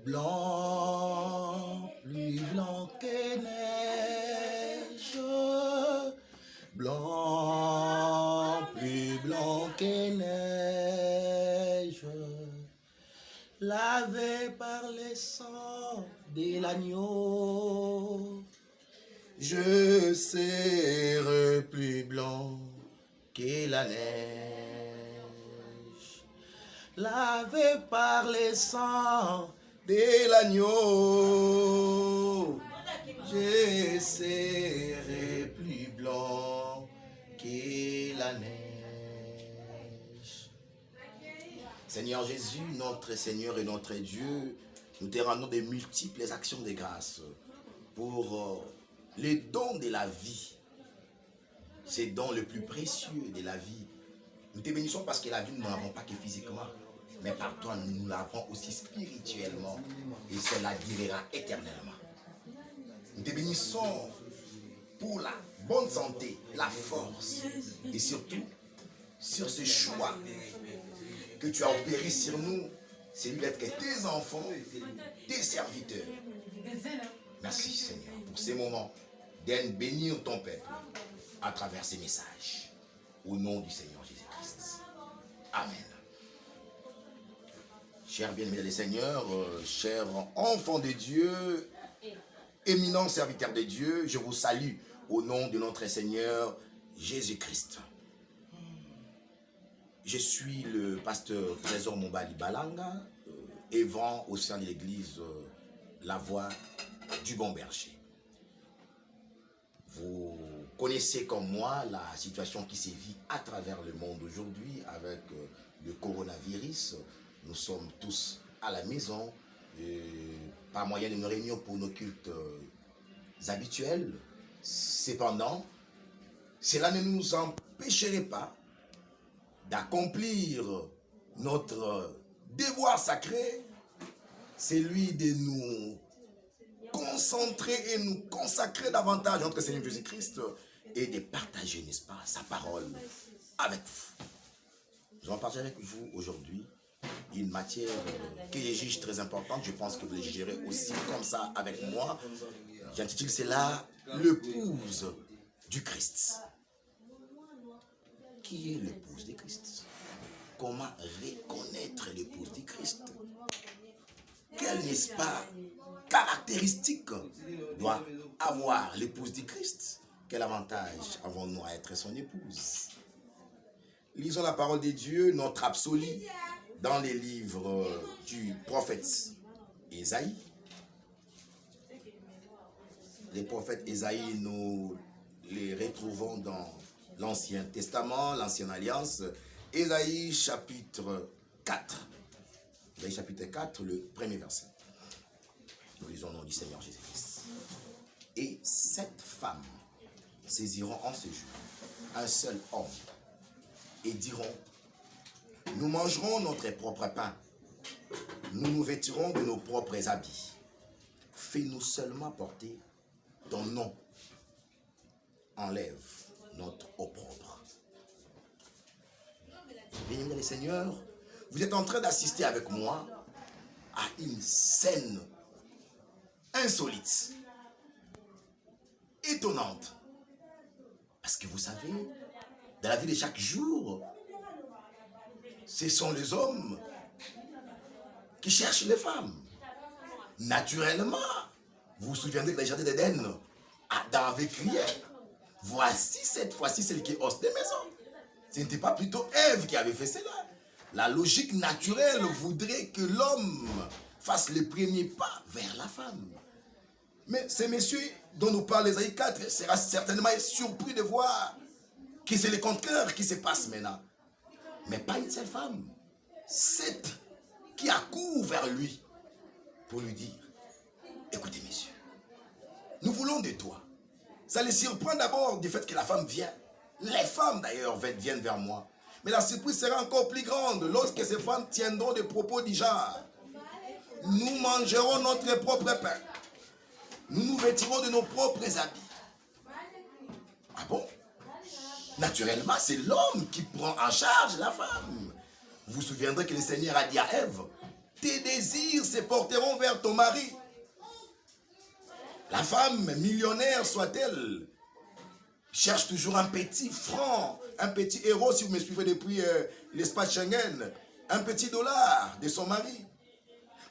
Blanc, plus blanc que neige, blanc, plus blanc que neige, lavé par le sang de l'agneau, je serai plus blanc que la neige, lavé par le sang de l'agneau, je serai plus blanc que la neige. Seigneur Jésus, notre Seigneur et notre Dieu, nous te rendons de multiples actions de grâce pour les dons de la vie. Ces dons le plus précieux de la vie. Nous te bénissons parce que la vie, nous n'en avons pas que physiquement, mais par toi, nous l'avons aussi spirituellement. Et cela durera éternellement. Nous te bénissons pour la bonne santé, la force et surtout sur ce choix que tu as opéré sur nous, celui d'être tes enfants, tes serviteurs. Merci Seigneur pour ces moments d'aide bénir ton peuple à travers ces messages. Au nom du Seigneur Jésus-Christ. Amen. Chers bien-aimés des Seigneurs, chers enfants de Dieu, éminents serviteurs de Dieu, je vous salue au nom de notre Seigneur Jésus-Christ. Je suis le pasteur Trésor Mombali Balanga, évang au sein de l'église La Voix du Bon Berger. Vous connaissez comme moi la situation qui sévit à travers le monde aujourd'hui avec le coronavirus. Nous sommes tous à la maison, par moyen de nos réunions pour nos cultes habituels. Cependant, cela ne nous empêcherait pas d'accomplir notre devoir sacré, celui de nous concentrer et nous consacrer davantage à notre Seigneur Jésus-Christ et de partager, n'est-ce pas, sa parole avec vous. Nous allons partager avec vous aujourd'hui une matière que je juge très importante. Je pense que vous le jugerez aussi comme ça avec moi. J'intitule cela l'épouse du Christ. Qui est l'épouse du Christ? Comment reconnaître l'épouse du Christ? Quelle, n'est-ce pas, caractéristique doit avoir l'épouse du Christ? Quel avantage avons-nous à être son épouse? Lisons la parole de Dieu, notre absolu, dans les livres du prophète Ésaïe. Les prophètes Ésaïe, nous les retrouvons dans l'Ancien Testament, l'Ancienne Alliance. Ésaïe chapitre 4. Ésaïe chapitre 4, le premier verset. Nous lisons au nom du Seigneur Jésus-Christ. Et 7 femmes saisiront en ce jour un seul homme et diront: nous mangerons notre propre pain, nous nous vêtirons de nos propres habits. Fais-nous seulement porter ton nom. Enlève notre opprobre. Bien-aimés les seigneurs, vous êtes en train d'assister avec moi à une scène insolite, étonnante. Parce que vous savez, dans la vie de chaque jour, ce sont les hommes qui cherchent les femmes. Naturellement, vous vous souviendrez que dans le jardin d'Éden, Adam avait crié: voici cette fois-ci celle qui hausse des maisons. Ce n'était pas plutôt Ève qui avait fait cela. La logique naturelle voudrait que l'homme fasse le premier pas vers la femme. Mais ces messieurs dont nous parle Ésaïe 4 sera certainement surpris de voir que c'est le contraire qui se passe maintenant. Mais pas une seule femme. 7 qui accourent vers lui pour lui dire: écoutez messieurs, nous voulons de toi. Ça les surprend d'abord du fait que la femme vient. Les femmes d'ailleurs viennent vers moi. Mais la surprise sera encore plus grande lorsque ces femmes tiendront des propos du genre: nous mangerons notre propre pain, nous nous vêtirons de nos propres habits. Ah bon? Naturellement, c'est l'homme qui prend en charge la femme. Vous vous souviendrez que le Seigneur a dit à Ève: tes désirs se porteront vers ton mari. La femme, millionnaire soit-elle, cherche toujours un petit franc, un petit euro, si vous me suivez depuis l'espace Schengen, un petit dollar de son mari.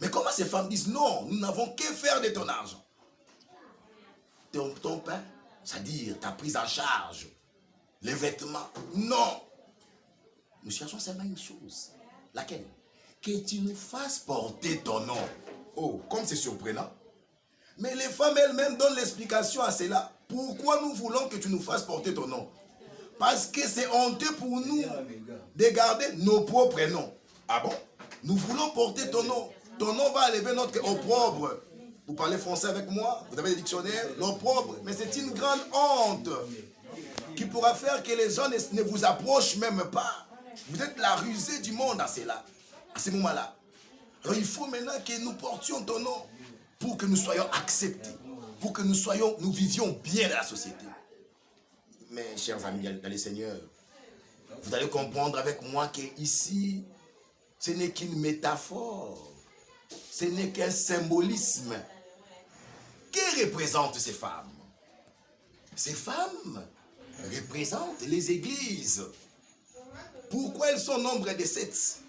Mais comment ces femmes disent non, nous n'avons que faire de ton argent. Ton pain, c'est-à-dire ta prise en charge, les vêtements, non. Nous cherchons seulement une chose. Laquelle? Que tu nous fasses porter ton nom. Oh, comme c'est surprenant. Mais les femmes elles-mêmes donnent l'explication à cela. Pourquoi nous voulons que tu nous fasses porter ton nom? Parce que c'est honteux pour nous de garder nos propres noms. Ah bon? Nous voulons porter ton nom. Ton nom va enlever notre opprobre. Vous parlez français avec moi? Vous avez des dictionnaires? L'opprobre. Mais c'est une grande honte qui pourra faire que les gens ne vous approchent même pas. Vous êtes la rusée du monde à ce moment-là. Alors il faut maintenant que nous portions ton nom pour que nous soyons acceptés, pour que nous vivions bien dans la société. Mes chers amis dans le Seigneur, vous allez comprendre avec moi que ici, ce n'est qu'une métaphore, ce n'est qu'un symbolisme. Que représentent ces femmes? Ces femmes représentent les églises. Pourquoi elles sont au nombre de 7?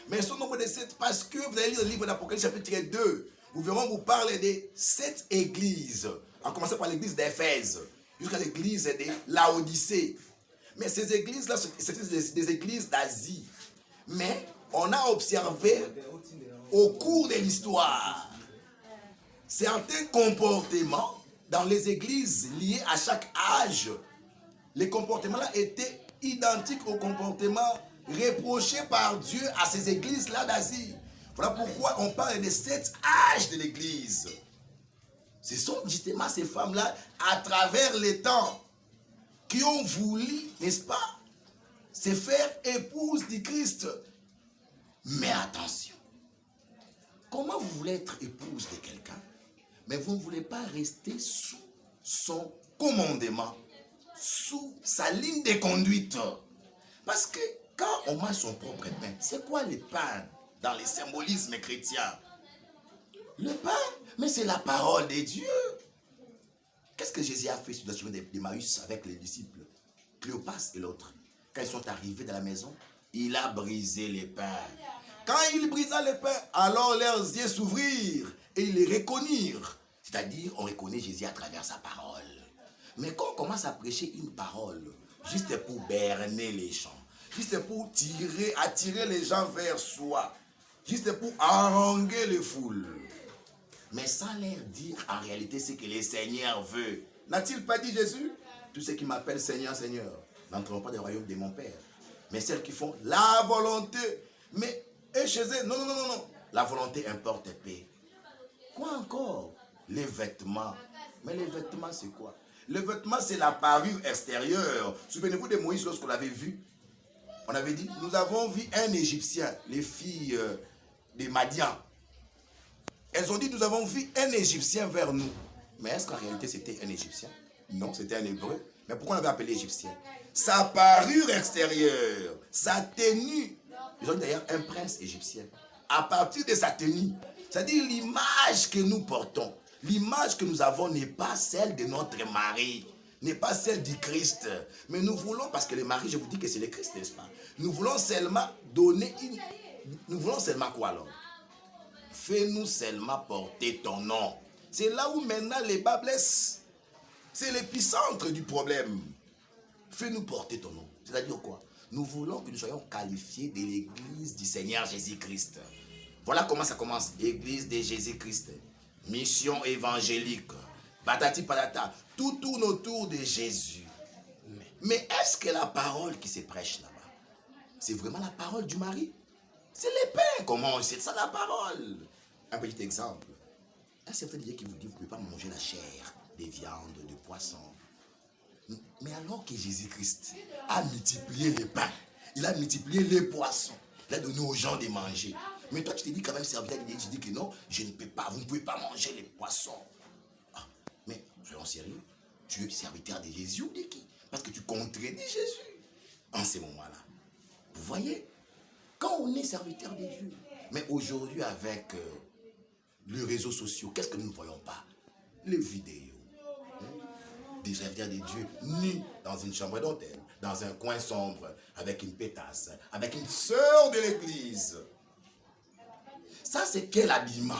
Mais elles sont au nombre de 7 parce que vous allez lire le livre d'Apocalypse chapitre 2. Vous verrez, vous parler des 7 églises. En commençant par l'église d'Éphèse, jusqu'à l'église de Laodicée. Mais ces églises-là, c'est des églises d'Asie. Mais on a observé au cours de l'histoire certains comportements dans les églises liées à chaque âge. Les comportements-là étaient identiques aux comportements reprochés par Dieu à ces églises-là d'Asie. Voilà pourquoi on parle des 7 âges de l'église. Ce sont justement ces femmes-là, à travers les temps, qui ont voulu, n'est-ce pas, se faire épouse du Christ. Mais attention, comment vous voulez être épouse de quelqu'un, mais vous ne voulez pas rester sous son commandement, sous sa ligne de conduite? Parce que quand on mange son propre pain, c'est quoi le pain dans les symbolismes chrétiens? Le pain, mais c'est la parole de Dieu. Qu'est-ce que Jésus a fait sur le chemin d'Emmaüs avec les disciples, Cléopas et l'autre? Quand ils sont arrivés dans la maison, il a brisé les pains. Quand il brisa les pains, alors leurs yeux s'ouvrirent et ils les reconnurent. C'est-à-dire, on reconnaît Jésus à travers sa parole. Mais quand on commence à prêcher une parole, juste pour berner les gens, juste pour attirer les gens vers soi, juste pour haranguer les foules, mais sans leur dire en réalité ce que le Seigneur veut. N'a-t-il pas dit Jésus? Tous ceux qui m'appellent Seigneur, Seigneur, n'entreront pas dans le royaume de mon Père. Mais celles qui font la volonté. Mais et chez eux, non. La volonté importe paix. Quoi encore? Les vêtements. Mais les vêtements, c'est quoi? Le vêtement, c'est la parure extérieure. Souvenez-vous de Moïse lorsqu'on l'avait vu. On avait dit, nous avons vu un Égyptien, les filles de Madian. Elles ont dit, nous avons vu un Égyptien vers nous. Mais est-ce qu'en réalité c'était un Égyptien? Non, c'était un Hébreu. Mais pourquoi on l'avait appelé Égyptien? Sa parure extérieure, sa tenue. Ils ont dit d'ailleurs un prince égyptien. À partir de sa tenue, c'est-à-dire l'image que nous portons, l'image que nous avons n'est pas celle de notre mari, n'est pas celle du Christ. Mais nous voulons, parce que le mari, je vous dis que c'est le Christ, n'est-ce pas? Nous voulons seulement donner une... Nous voulons seulement quoi alors? Fais-nous seulement porter ton nom. C'est là où maintenant les bas blessent. C'est l'épicentre du problème. Fais-nous porter ton nom. C'est-à-dire quoi? Nous voulons que nous soyons qualifiés de l'église du Seigneur Jésus-Christ. Voilà comment ça commence. Église de Jésus-Christ. Mission évangélique. Patati patata. Tout tourne autour de Jésus. Mais est-ce que la parole qui se prêche là-bas, c'est vraiment la parole du mari? C'est les pains. Comment? C'est ça la parole. Un petit exemple. Un certain Dieu qui vous dit, vous ne pouvez pas manger la chair, des viandes, des poissons. Mais alors que Jésus-Christ a multiplié les pains, il a multiplié les poissons, il a donné aux gens de manger. Mais toi, tu te dis quand même, serviteur de Dieu, tu dis que non, je ne peux pas, vous ne pouvez pas manger les poissons. Ah, mais soyons sérieux, tu es serviteur de Jésus ou de qui? Parce que tu contredis Jésus en ces moments-là. Vous voyez, quand on est serviteur de Dieu, Mais aujourd'hui, avec les réseaux sociaux, qu'est-ce que nous ne voyons pas? Les vidéos. Des serviteurs de Dieu nus dans une chambre d'hôtel, dans un coin sombre, avec une pétasse, avec une sœur de l'église. Ça, c'est quel habillement?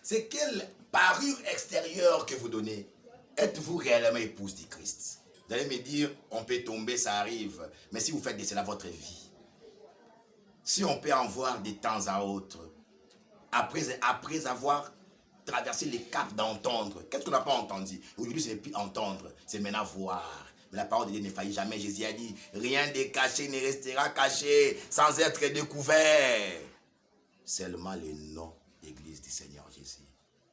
C'est quelle parure extérieure que vous donnez? Êtes-vous réellement épouse du Christ? Vous allez me dire, on peut tomber, ça arrive. Mais si vous faites de cela votre vie, si on peut en voir de temps à autre, après avoir traversé les caps d'entendre, qu'est-ce qu'on n'a pas entendu? Aujourd'hui, ce n'est plus entendre, c'est maintenant voir. Mais la parole de Dieu ne faillit jamais. Jésus a dit, rien de caché ne restera caché sans être découvert. Seulement le nom d'église du Seigneur Jésus.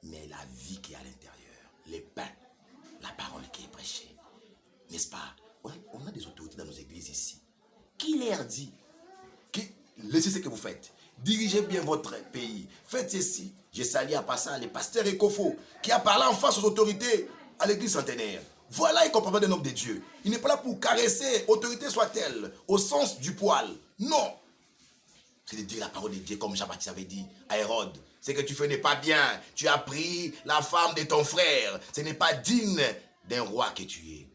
Mais la vie qui est à l'intérieur, les pains, la parole qui est prêchée. N'est-ce pas? On a des autorités dans nos églises ici. Qui leur dit? Laissez ce que vous faites. Dirigez bien votre pays. Faites ceci. J'ai sali à passant le pasteur Ekofo qui a parlé en face aux autorités à l'église centenaire. Voilà, il ne comprend pas d'un homme de Dieu. Il n'est pas là pour caresser, autorité soit-elle, au sens du poil. Non. C'est de dire la parole de Dieu comme Jean-Baptiste avait dit à Hérode. Ce que tu fais n'est pas bien. Tu as pris la femme de ton frère. Ce n'est pas digne d'un roi que tu es.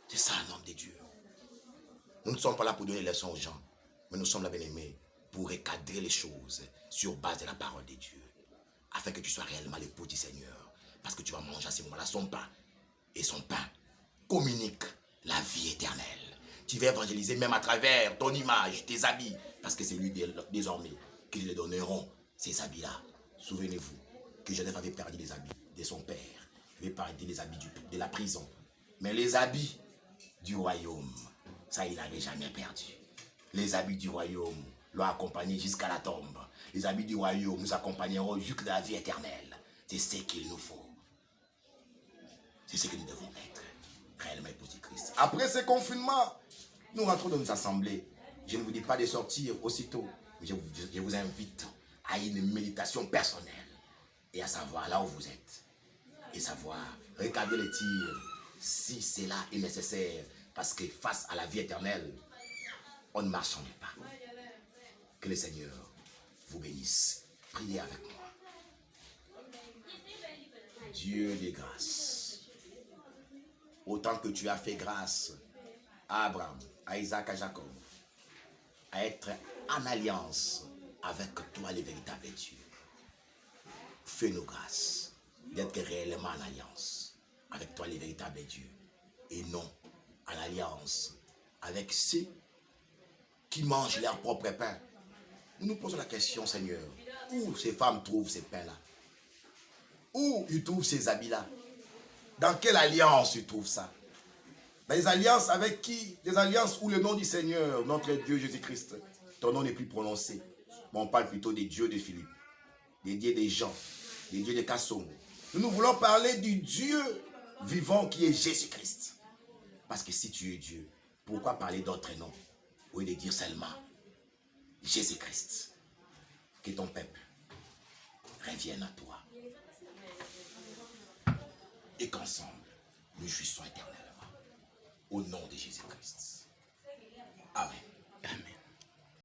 C'est ça un homme de Dieu. Nous ne sommes pas là pour donner des leçons aux gens. Mais nous sommes là, bien-aimés, pour recadrer les choses sur base de la parole de Dieu. Afin que tu sois réellement l'époux du Seigneur. Parce que tu vas manger à ce moment-là son pain. Et son pain communique la vie éternelle. Tu vas évangéliser même à travers ton image, tes habits. Parce que c'est lui désormais qui les donneront, ces habits-là. Souvenez-vous que Joseph avait perdu les habits de son père. Il avait perdu les habits de la prison. Mais les habits du royaume, ça il n'avait jamais perdu. Les habits du royaume l'ont accompagné jusqu'à la tombe. Les habits du royaume nous accompagneront jusqu'à la vie éternelle. C'est ce qu'il nous faut. C'est ce que nous devons être. Réellement époux du Christ. Après ce confinement, nous rentrons dans nos assemblées. Je ne vous dis pas de sortir aussitôt. Mais je vous invite à une méditation personnelle. Et à savoir là où vous êtes. Et savoir regarder les tirs si cela est nécessaire. Parce que face à la vie éternelle, on ne marche pas. Que le Seigneur vous bénisse. Priez avec moi. Dieu des grâces, autant que tu as fait grâce à Abraham, à Isaac, à Jacob, à être en alliance avec toi, le véritable Dieu. Fais-nous grâce d'être réellement en alliance avec toi, le véritable Dieu, et non en alliance avec ceux qui mangent leur propre pain. Nous nous posons la question, Seigneur, où ces femmes trouvent ces pains-là? Où ils trouvent ces habits-là? Dans quelle alliance ils trouvent ça? Dans les alliances avec qui? Des alliances où le nom du Seigneur, notre Dieu Jésus-Christ, ton nom n'est plus prononcé. Mais on parle plutôt des dieux de Philippe, des dieux des Jean, des dieux de Kasson. Nous voulons parler du Dieu vivant qui est Jésus-Christ. Parce que si tu es Dieu, pourquoi parler d'autres noms? Au lieu de dire seulement Jésus-Christ. Que ton peuple revienne à toi. Et qu'ensemble, nous jouissons éternellement. Au nom de Jésus-Christ. Amen.